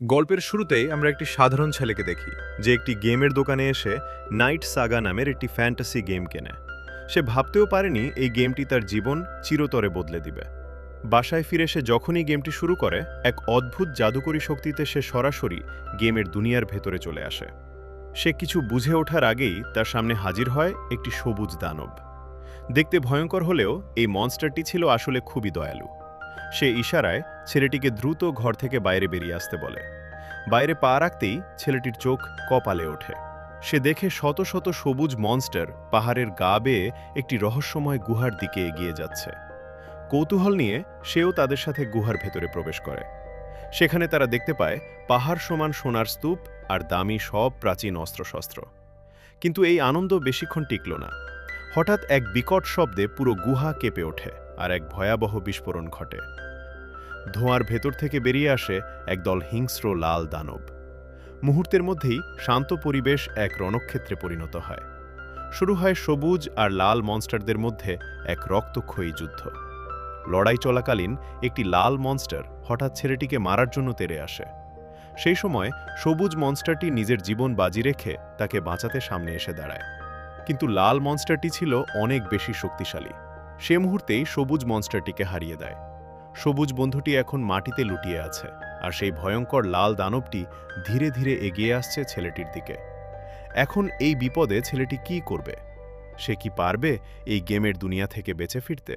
গল্পের শুরুতেই আমরা একটি সাধারণ ছেলেকে দেখি যে একটি গেমের দোকানে এসে নাইট সাগা নামের একটি ফ্যান্টাসি গেম কেনে। সে ভাবতেও পারেনি এই গেমটি তার জীবন চিরতরে বদলে দিবে। বাসায় ফিরে সে যখনই গেমটি শুরু করে, এক অদ্ভুত জাদুকরী শক্তিতে সে সরাসরি গেমের দুনিয়ার ভেতরে চলে আসে। সে কিছু বুঝে ওঠার আগেই তার সামনে হাজির হয় একটি সবুজ দানব। দেখতে ভয়ঙ্কর হলেও এই মনস্টারটি ছিল আসলে খুবই দয়ালু। সে ইশারায় ছেলেটিকে দ্রুত ঘর থেকে বাইরে বেরিয়ে আসতে বলে। বাইরে পা রাখতেই ছেলেটির চোখ কপালে ওঠে। সে দেখে শত শত সবুজ মনস্টার পাহাড়ের গা বেয়ে একটি রহস্যময় গুহার দিকে এগিয়ে যাচ্ছে। কৌতূহল নিয়ে সেও তাদের সাথে গুহার ভেতরে প্রবেশ করে। সেখানে তারা দেখতে পায় পাহাড় সমান সোনার স্তূপ আর দামি সব প্রাচীন অস্ত্রশস্ত্র। কিন্তু এই আনন্দ বেশিক্ষণ টিকল না। হঠাৎ এক বিকট শব্দে পুরো গুহা কেঁপে ওঠে আর এক ভয়াবহ বিস্ফোরণ ঘটে। ধোঁয়ার ভেতর থেকে বেরিয়ে আসে একদল হিংস্র লাল দানব। মুহূর্তের মধ্যেই শান্ত পরিবেশ এক রণক্ষেত্রে পরিণত হয়। শুরু হয় সবুজ আর লাল মনস্টারদের মধ্যে এক রক্তক্ষয়ী যুদ্ধ। লড়াই চলাকালীন একটি লাল মনস্টার হঠাৎ ছেলেটিকে মারার জন্য তেড়ে আসে। সেই সময় সবুজ মনস্টারটি নিজের জীবন বাজি রেখে তাকে বাঁচাতে সামনে এসে দাঁড়ায়। কিন্তু লাল মনস্টারটি ছিল অনেক বেশি শক্তিশালী। সে মুহূর্তেই সবুজ মনস্টারটিকে হারিয়ে দেয়। সবুজ বন্ধুটি এখন মাটিতে লুটিয়ে আছে, আর সেই ভয়ঙ্কর লাল দানবটি ধীরে ধীরে এগিয়ে আসছে ছেলেটির দিকে। এখন এই বিপদে ছেলেটি কি করবে? সে কি পারবে এই গেমের দুনিয়া থেকে বেঁচে ফিরতে?